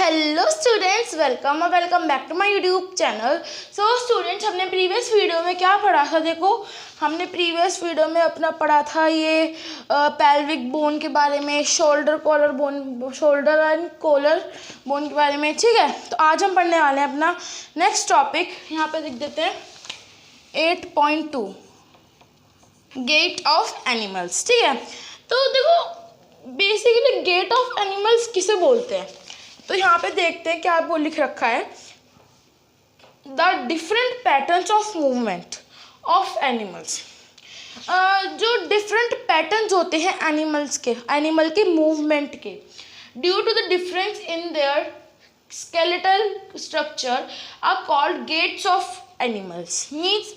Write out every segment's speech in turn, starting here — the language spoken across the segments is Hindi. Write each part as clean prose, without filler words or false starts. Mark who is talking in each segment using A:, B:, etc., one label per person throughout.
A: हेलो स्टूडेंट्स, वेलकम और welcome back to my YouTube channel. So students, हमने प्रीवियस वीडियो में क्या पढ़ा था? देखो, हमने प्रीवियस वीडियो में अपना पढ़ा था ये पेल्विक बोन के बारे में, शोल्डर एंड कॉलर बोन के बारे में। ठीक है, तो आज हम पढ़ने वाले हैं अपना नेक्स्ट टॉपिक। यहाँ पे लिख देते हैं 8.2 गेट ऑफ एनिमल्स। ठीक है, तो देखो बेसिकली गेट ऑफ एनिमल्स किसे बोलते हैं? तो यहाँ पे देखते हैं क्या वो लिख रखा है, the different patterns of movement of animals. जो डिफरेंट पैटर्न्स होते हैं एनिमल के मूवमेंट के, due to the difference in their skeletal structure are called gaits of animals. Means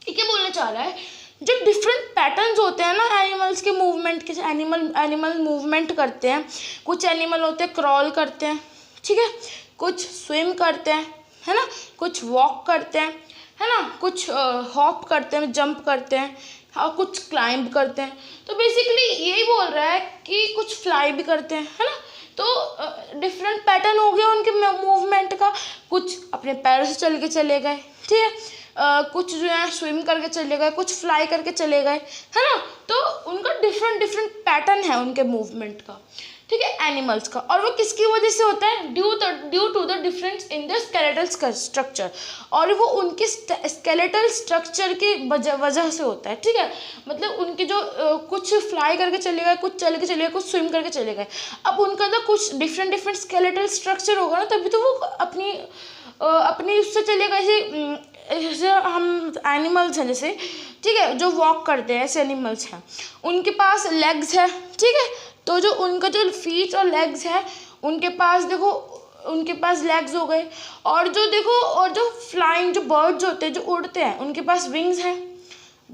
A: क्या बोलना चाह रहा है, जो डिफरेंट पैटर्न्स होते हैं ना एनिमल्स के मूवमेंट के, एनिमल मूवमेंट करते हैं। कुछ एनिमल होते हैं क्रॉल करते हैं, ठीक है, कुछ स्विम करते हैं, है ना, कुछ वॉक करते हैं, है ना, कुछ हॉप करते हैं, जंप करते हैं, और कुछ क्लाइंब करते हैं। तो बेसिकली यही बोल रहा है कि कुछ फ्लाई भी करते हैं, है ना। तो डिफरेंट पैटर्न हो गया उनके मूवमेंट का। कुछ अपने पैरों से चल के चले गए, ठीक है, कुछ जो है स्विम करके चले गए, कुछ फ्लाई करके चले गए, है ना। तो उनका डिफरेंट पैटर्न है उनके मूवमेंट का, ठीक है, एनिमल्स का। और वो किसकी वजह से होता है? Due to the difference in the skeletal structure. और वो उनके स्केलेटल स्ट्रक्चर की वजह से होता है, ठीक है। मतलब उनके जो कुछ फ्लाई करके चले गए, कुछ चल के चले गए, कुछ स्विम करके चले गए। अब उनका तो कुछ डिफरेंट स्केलेटल स्ट्रक्चर होगा ना, तभी तो वो अपनी उससे चले गए। जैसे हम एनिमल्स हैं, जैसे, ठीक है, जो वॉक करते हैं, ऐसे एनिमल्स हैं, उनके पास लेग्स है, ठीक है। तो जो उनका जो फीट और लेग्स है, उनके पास देखो, उनके पास लेग्स हो गए। और जो देखो, और जो फ्लाइंग जो बर्ड्स होते हैं, जो उड़ते हैं, उनके पास विंग्स हैं।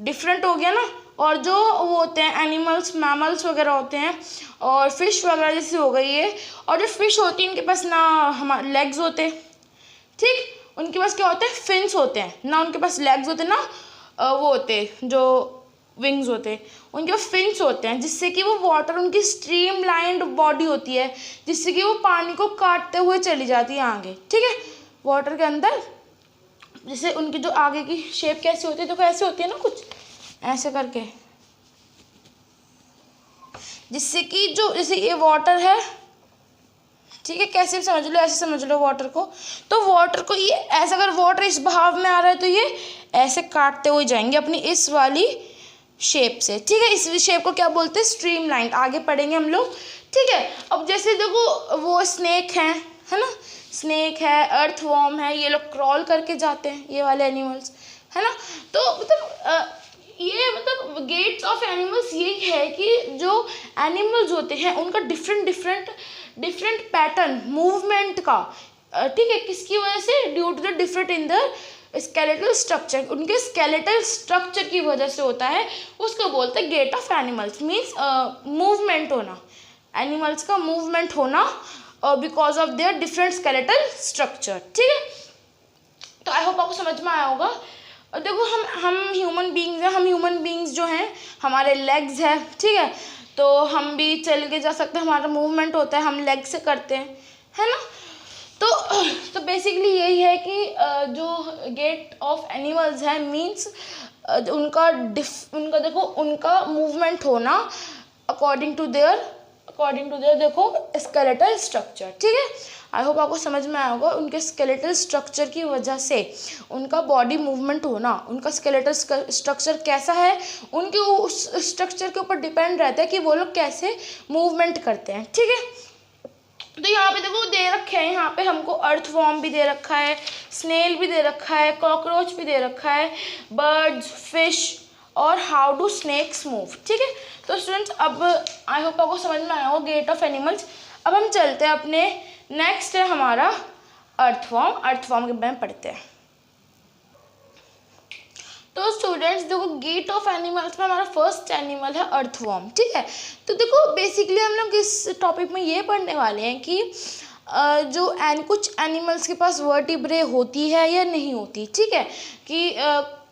A: डिफरेंट हो गया ना। और जो वो होते हैं एनिमल्स, मैमल्स वगैरह होते हैं, और फिश वगैरह जैसे हो गई है। और जो फिश होती है, उनके पास ना हमारे लेग्स होते, ठीक, उनके पास क्या होते हैं? फिन्स होते हैं ना, उनके पास लेग्स होते हैं ना, वो होते हैं जो विंग्स होते हैं, उनके पास फिन्स होते हैं, जिससे कि वो वाटर, उनकी स्ट्रीम लाइंड बॉडी होती है, जिससे कि वो पानी को काटते हुए चली जाती है आगे, ठीक है, वाटर के अंदर। जैसे उनकी जो आगे की शेप कैसी होती है, देखो ऐसे होती है ना, कुछ ऐसे करके, जिससे कि जो, जैसे ये वाटर है, ठीक है, कैसे भी समझ लो, ऐसे समझ लो वाटर को। तो वाटर को ये ऐसा, अगर वाटर इस बहाव में आ रहा है तो ये ऐसे काटते हुए जाएंगे अपनी इस वाली शेप से, ठीक है। इस शेप को क्या बोलते हैं? Stream line. आगे पढ़ेंगे हम लोग, ठीक है। अब जैसे देखो, वो स्नेक है ना, स्नेक है, अर्थवॉर्म है, ये लोग क्रॉल करके जाते हैं, ये वाले एनिमल्स, है ना। तो मतलब ये मतलब गेट्स ऑफ एनिमल्स यही है कि जो एनिमल्स होते हैं उनका डिफरेंट पैटर्न मूवमेंट का, ठीक है, किसकी वजह से? Due to the different in the skeletal structure, उनके स्केलेटल स्ट्रक्चर की वजह से होता है। उसको बोलते हैं gait of animals. Means movement होना, एनिमल्स का मूवमेंट होना because of their different skeletal structure, ठीक है। तो आई होप आपको समझ में आया होगा। और देखो, हम ह्यूमन बींग्स हैं, हम ह्यूमन बींग्स जो हैं, हमारे लेग्स है, ठीक है, तो हम भी चल के जा सकते हैं, हमारा मूवमेंट होता है, हम लेग से करते हैं, है ना। तो बेसिकली यही है कि जो गेट ऑफ एनिमल्स है, मीन्स उनका देखो, उनका मूवमेंट होना अकॉर्डिंग टू देयर देखो स्केलेटल स्ट्रक्चर, ठीक है। आई होप आपको समझ में आया होगा। उनके स्केलेटल स्ट्रक्चर की वजह से उनका बॉडी मूवमेंट होना, उनका स्केलेटल स्ट्रक्चर कैसा है, उनके उस स्ट्रक्चर के ऊपर डिपेंड रहता है कि वो लोग कैसे मूवमेंट करते हैं, ठीक है। तो यहाँ पे देखो दे रखे हैं, यहाँ पे हमको अर्थवॉर्म भी दे रखा है, स्नेल भी दे रखा है, कॉकरोच भी दे रखा है, बर्ड्स, फिश, और हाउ डू स्नेक्स मूव, ठीक है। तो स्टूडेंट्स, अब आई होप आपको समझ में आया हो गेट ऑफ एनिमल्स। अब हम चलते हैं अपने नेक्स्ट है हमारा अर्थवॉर्म के बारे में पढ़ते हैं। तो स्टूडेंट्स देखो, गेट ऑफ एनिमल्स में हमारा फर्स्ट एनिमल है अर्थवॉर्म, ठीक है। तो देखो बेसिकली हम लोग इस टॉपिक में ये पढ़ने वाले हैं कि कुछ एनिमल्स के पास वर्टिब्रे होती है या नहीं होती, ठीक है, कि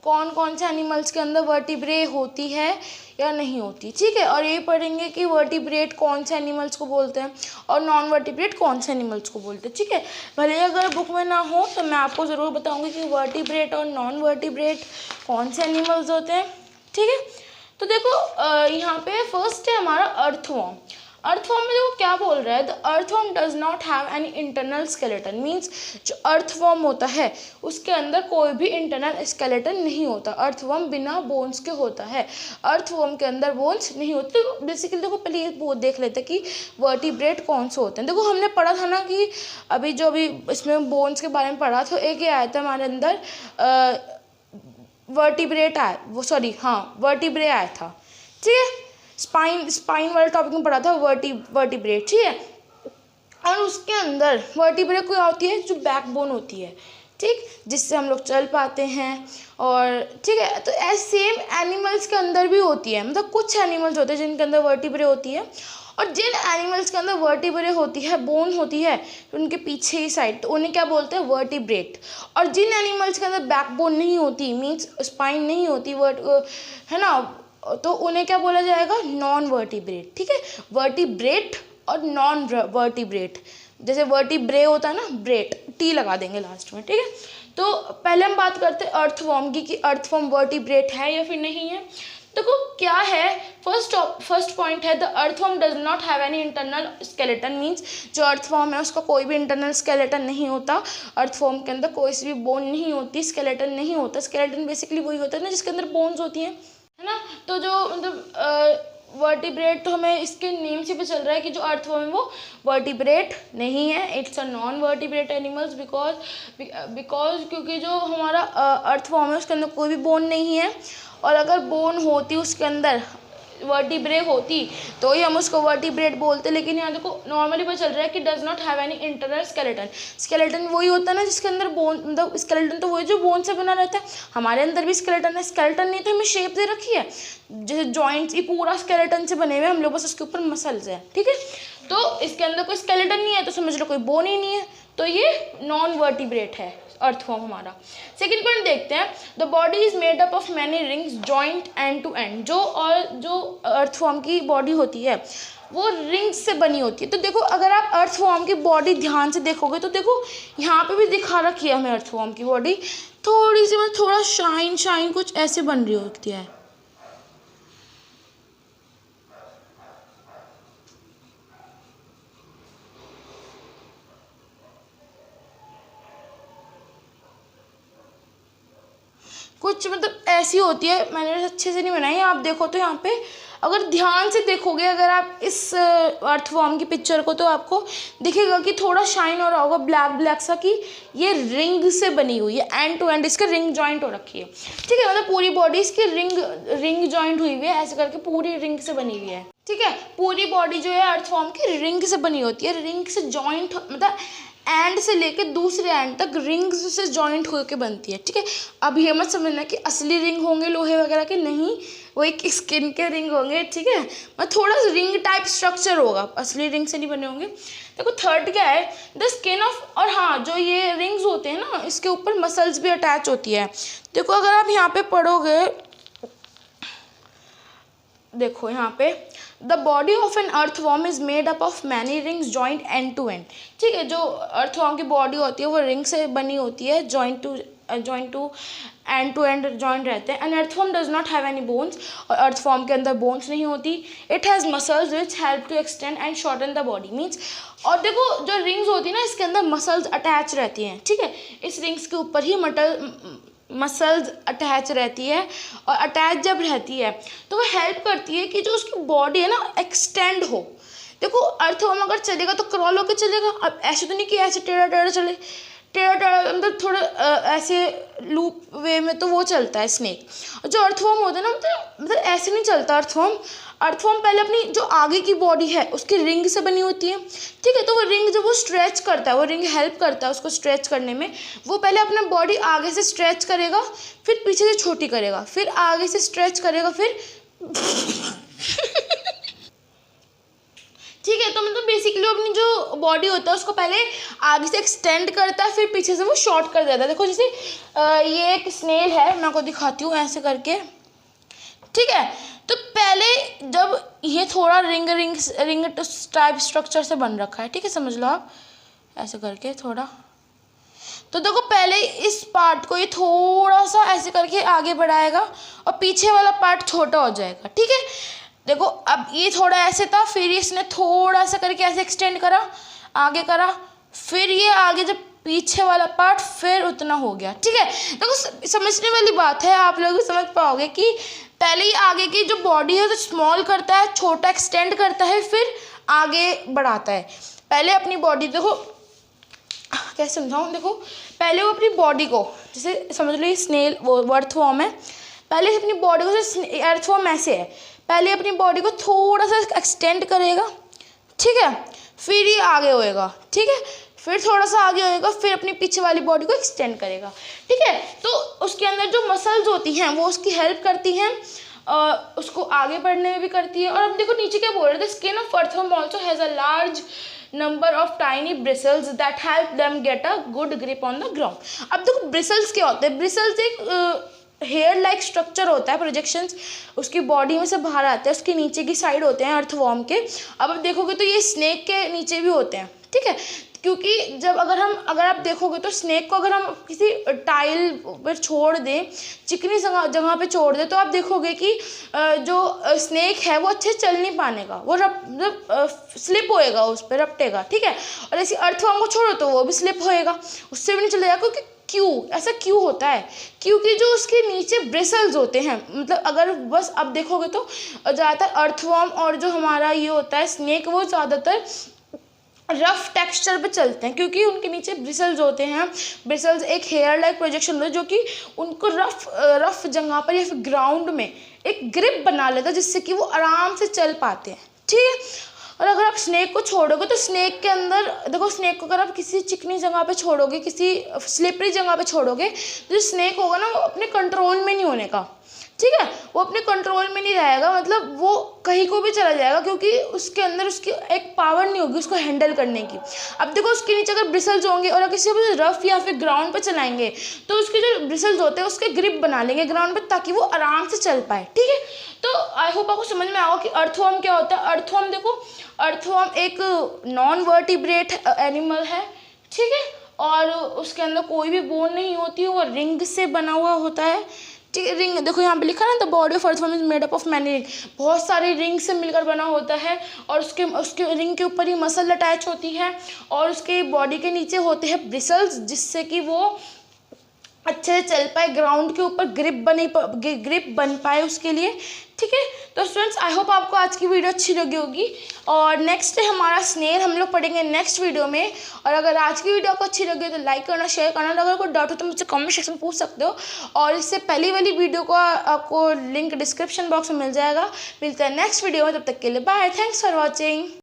A: कौन कौन से एनिमल्स के अंदर वर्टिब्रे होती है या नहीं होती, ठीक है। और यही पढ़ेंगे कि वर्टिब्रेट कौन से एनिमल्स को बोलते हैं और नॉन वर्टिब्रेट कौन से एनिमल्स को बोलते हैं, ठीक है। भले अगर बुक में ना हो तो मैं आपको ज़रूर बताऊंगी कि वर्टिब्रेट और नॉन वर्टिब्रेट कौन से एनिमल्स होते हैं, ठीक है। तो देखो यहाँ पे फर्स्ट है हमारा अर्थवॉर्म। अर्थवॉर्म में देखो क्या बोल रहा है, the earthworm does not have any internal skeleton, means जो अर्थवॉर्म होता है उसके अंदर कोई भी इंटरनल स्केलेटन नहीं होता। अर्थवॉर्म बिना बोन्स के होता है, अर्थवॉर्म के अंदर बोन्स नहीं होते। तो बेसिकली देखो पहले ये वो देख लेते हैं कि वर्टिब्रेट कौन से होते हैं। देखो हमने पढ़ा था ना कि अभी इसमें बोन्स के बारे में पढ़ा, तो एक ये आया था हमारे अंदर वर्टिब्रेट आया, वर्टिब्रे आया था, ठीक है। स्पाइन वाले टॉपिक में पढ़ा था वर्टिब्रेट, ठीक है। और उसके अंदर वर्टिब्रे क्या होती है, जो बैकबोन होती है, ठीक, जिससे हम लोग चल पाते हैं, और ठीक है। तो ऐसे सेम एनिमल्स के अंदर भी होती है, मतलब कुछ एनिमल्स होते हैं जिनके अंदर वर्टिब्रे होती है, और जिन एनिमल्स के अंदर वर्टिब्रे होती है, बोन होती है उनके पीछे ही साइड, तो उन्हें क्या बोलते हैं, वर्टिब्रेट। और जिन एनिमल्स के अंदर बैकबोन नहीं होती, मीन्स स्पाइन नहीं होती, है ना, तो उन्हें क्या बोला जाएगा, नॉन वर्टिब्रेट, ठीक है। वर्टिब्रेट और नॉन वर्टिब्रेट, जैसे वर्टिब्रे होता है ना, ब्रेट टी लगा देंगे लास्ट में, ठीक है। तो पहले हम बात करते हैं अर्थवॉर्म की, कि अर्थवॉर्म वर्टिब्रेट है या फिर नहीं है। देखो क्या है, फर्स्ट पॉइंट है, the earthworm does not have any internal skeleton, means जो अर्थवॉर्म है उसका कोई भी इंटरनल स्केलेटन नहीं होता। अर्थवॉर्म के अंदर कोई सी भी बोन नहीं होती, स्केलेटन नहीं होता। स्केलेटन बेसिकली वही होता है ना जिसके अंदर बोन्स होती हैं, है ना। तो जो मतलब वर्टिब्रेट, तो हमें इसके नेम से भी चल रहा है कि जो अर्थवॉर्म है वो वर्टिब्रेट नहीं है, it's a non vertebrate animals, because क्योंकि जो हमारा अर्थवॉर्म है उसके अंदर कोई भी बोन नहीं है, और अगर बोन होती उसके अंदर, वर्टिब्रे होती, तो ही हम उसको वर्टिब्रेट बोलते। लेकिन यहाँ देखो नॉर्मली पता चल रहा है कि does not have any internal skeleton. Skeleton वही होता है ना जिसके अंदर बोन, मतलब स्केलेटन तो वही जो बोन से बना रहता है। हमारे अंदर भी स्केलेटन है, स्केलेटन नहीं तो हमें शेप दे रखी है, जैसे जॉइंट्स ही पूरा स्केलेटन से बने हुए, हम लोग बस उसके ऊपर मसल्स हैं, ठीक है। तो इसके अंदर कोई स्केलेटन नहीं है तो समझ लो कोई बोन ही नहीं है, तो ये नॉन वर्टिब्रेट है अर्थवॉर्म हमारा। सेकंड पॉइंट देखते हैं, the body is made up of many rings joint end to end. जो अर्थवॉर्म की बॉडी होती है वो रिंग्स से बनी होती है। तो देखो अगर आप अर्थवॉर्म की बॉडी ध्यान से देखोगे तो देखो यहाँ पे भी दिखा रखी है हमें अर्थवॉर्म की बॉडी, थोड़ी सी मतलब थोड़ा शाइन कुछ ऐसे बन रही होती है, कुछ मतलब ऐसी होती है। मैंने अच्छे से नहीं बनाई, आप देखो तो यहाँ पे अगर ध्यान से देखोगे, अगर आप इस अर्थवॉर्म की पिक्चर को, तो आपको दिखेगा कि थोड़ा शाइन हो रहा होगा ब्लैक सा, कि ये रिंग से बनी हुई है, एंड टू एंड इसके रिंग जॉइंट हो रखी है, ठीक है। मतलब पूरी बॉडी इसकी रिंग जॉइंट हुई हुई है, ऐसे करके पूरी रिंग से बनी हुई है, ठीक है। पूरी बॉडी जो है अर्थवॉर्म की रिंग से बनी होती है, रिंग से जॉइंट, मतलब एंड से लेके दूसरे एंड तक रिंग्स से जॉइंट होकर बनती है, ठीक है। अब ये मत समझना कि असली रिंग होंगे लोहे वगैरह के, नहीं, वो एक स्किन के रिंग होंगे, ठीक है। मतलब थोड़ा रिंग टाइप स्ट्रक्चर होगा, असली रिंग से नहीं बने होंगे। देखो थर्ड क्या है, द स्किन ऑफ, और हाँ जो ये रिंग्स होते हैं ना इसके ऊपर मसल्स भी अटैच होती है। देखो अगर आप यहाँ पे पढ़ोगे, देखो यहाँ पे, the body of an earthworm is made up of many rings joint end to end, ठीक है। जो अर्थवॉर्म की बॉडी होती है वो रिंग से बनी होती है, joint to end to end joint रहते हैं। And earthworm does not have any bones, और अर्थवॉर्म के अंदर बोन्स नहीं होती। It has muscles which help to extend and shorten the body, means, और देखो जो रिंग्स होती है ना इसके अंदर मसल्स अटैच रहती हैं, ठीक है। इस रिंग्स के ऊपर ही मसल्स अटैच रहती है, और अटैच जब रहती है तो वो हेल्प करती है कि जो उसकी बॉडी है ना एक्सटेंड हो। देखो अर्थवॉर्म अगर चलेगा तो क्रॉल होकर चलेगा, अब ऐसे तो नहीं कि ऐसे टेढ़ा चले, टेढ़ा मतलब थोड़ा ऐसे लूप वे में तो वो चलता है स्नेक। जो अर्थवॉर्म होता है ना मतलब ऐसे नहीं चलता अर्थवॉर्म पहले अपनी जो आगे की बॉडी है उसकी रिंग से बनी होती है, ठीक है। तो वो रिंग जब वो स्ट्रेच करता है, वो रिंग हेल्प करता है उसको स्ट्रेच करने में। वो पहले अपना बॉडी आगे से स्ट्रेच करेगा, फिर पीछे से छोटी करेगा, फिर आगे से स्ट्रेच करेगा, फिर ठीक है। तो मतलब बेसिकली अपनी जो बॉडी होता है उसको पहले आगे से एक्सटेंड करता है, फिर पीछे से वो शॉर्ट कर देता है। देखो जैसे ये एक स्नेल है, मैं आपको दिखाती हूँ ऐसे करके, ठीक है। तो पहले जब ये थोड़ा रिंग टाइप स्ट्रक्चर से बन रखा है, ठीक है, समझ लो आप ऐसे करके थोड़ा। तो देखो पहले इस पार्ट को ये थोड़ा सा ऐसे करके आगे बढ़ाएगा और पीछे वाला पार्ट छोटा हो जाएगा, ठीक है। देखो अब ये थोड़ा ऐसे था, फिर इसने थोड़ा सा करके ऐसे एक्सटेंड करा, आगे करा, फिर ये आगे जब पीछे वाला पार्ट फिर उतना हो गया, ठीक है। देखो समझने वाली बात है, आप लोग समझ पाओगे कि पहले ही आगे की जो बॉडी है तो स्मॉल करता है, छोटा एक्सटेंड करता है, फिर आगे बढ़ाता है। पहले अपनी बॉडी देखो कैसे समझाऊँ, देखो पहले वो अपनी बॉडी को, जैसे समझ लो ये स्नेल वो अर्थवॉर्म है, पहले अपनी बॉडी को, जैसे अर्थवॉर्म ऐसे है, पहले अपनी बॉडी को थोड़ा सा एक्सटेंड करेगा, ठीक है, फिर ये आगे होएगा, ठीक है, फिर थोड़ा सा आगे होएगा, फिर अपनी पीछे वाली बॉडी को एक्सटेंड करेगा, ठीक है। तो उसके अंदर जो मसल्स होती हैं वो उसकी हेल्प करती हैं, उसको आगे बढ़ने में भी करती है। और अब देखो नीचे क्या बोल रहे थे, skin of earthworm also has a large number of tiny bristles that help them get a good grip on the ground. अब देखो ब्रिसल्स क्या होते हैं, ब्रिसल्स एक हेयर लाइक स्ट्रक्चर होता है, प्रोजेक्शंस उसकी बॉडी में से बाहर आते हैं, उसके नीचे की साइड होते हैं अर्थवॉर्म के। अब आप देखोगे तो ये स्नेक के नीचे भी होते हैं, ठीक है, क्योंकि जब अगर आप देखोगे तो स्नेक को अगर हम किसी टाइल पर छोड़ दें, चिकनी जगह पे छोड़ दें, तो आप देखोगे कि जो स्नेक है वो अच्छे चल नहीं पाने का, वो स्लिप होएगा, उस पर रपटेगा, ठीक है। और ऐसे अर्थवॉर्म को छोड़ो तो वो भी स्लिप होएगा, उससे भी नहीं चलेगा। क्योंकि ऐसा क्यों होता है, क्योंकि जो उसके नीचे ब्रिसल्स होते हैं, मतलब अगर बस अब देखोगे तो ज़्यादातर अर्थवॉर्म और जो हमारा ये होता है स्नेक, वो ज़्यादातर रफ टेक्सचर पे चलते हैं, क्योंकि उनके नीचे ब्रिसल्स होते हैं। ब्रिसल्स एक हेयर लाइक प्रोजेक्शन होता है जो कि उनको रफ जगह पर या फिर ग्राउंड में एक ग्रिप बना लेता है, जिससे कि वो आराम से चल पाते हैं, ठीक है। और अगर आप स्नेक को छोड़ोगे तो स्नेक के अंदर देखो, स्नेक को अगर आप किसी चिकनी जगह पे छोड़ोगे, किसी स्लिपरी जगह पे छोड़ोगे, तो जो स्नेक होगा ना वो अपने कंट्रोल में नहीं होने का, ठीक है, वो अपने कंट्रोल में नहीं रहेगा, मतलब वो कहीं को भी चला जाएगा, क्योंकि उसके अंदर उसकी एक पावर नहीं होगी उसको हैंडल करने की। अब देखो उसके नीचे अगर ब्रिसल्स होंगे और किसी भी रफ या फिर ग्राउंड पे चलाएंगे, तो उसके जो ब्रिसल्स होते हैं उसके ग्रिप बना लेंगे ग्राउंड पे, ताकि वो आराम से चल पाए, ठीक है। तो आई होप आपको समझ में आएगा कि अर्थवॉर्म क्या होता है। अर्थवॉर्म देखो, अर्थवॉर्म एक नॉन वर्टिब्रेट एनिमल है, ठीक है, और उसके अंदर कोई भी बोन नहीं होती है, वो रिंग से बना हुआ होता है, ठीक है। रिंग देखो यहाँ पे लिखा है ना, the body of earthworm is made up of many ring, बहुत सारी रिंग से मिलकर बना होता है, और उसके रिंग के ऊपर ही मसल अटैच होती है, और उसके बॉडी के नीचे होते हैं ब्रिसल्स, जिससे कि वो अच्छे से चल पाए, ग्राउंड के ऊपर ग्रिप बन पाए उसके लिए, ठीक है। तो स्टूडेंट्स आई होप आपको आज की वीडियो अच्छी लगी होगी, और नेक्स्ट है हमारा स्नेल, हम लोग पढ़ेंगे नेक्स्ट वीडियो में। और अगर आज की वीडियो आपको अच्छी लगी तो लाइक करना, शेयर करना, और अगर कोई डाउट हो तो मुझसे कमेंट सेक्शन में पूछ सकते हो, और इससे पहली वाली वीडियो का आपको लिंक डिस्क्रिप्शन बॉक्स में मिल जाएगा। मिलता है नेक्स्ट वीडियो में, तब तक के लिए बाय, थैंक्स फॉर वॉचिंग।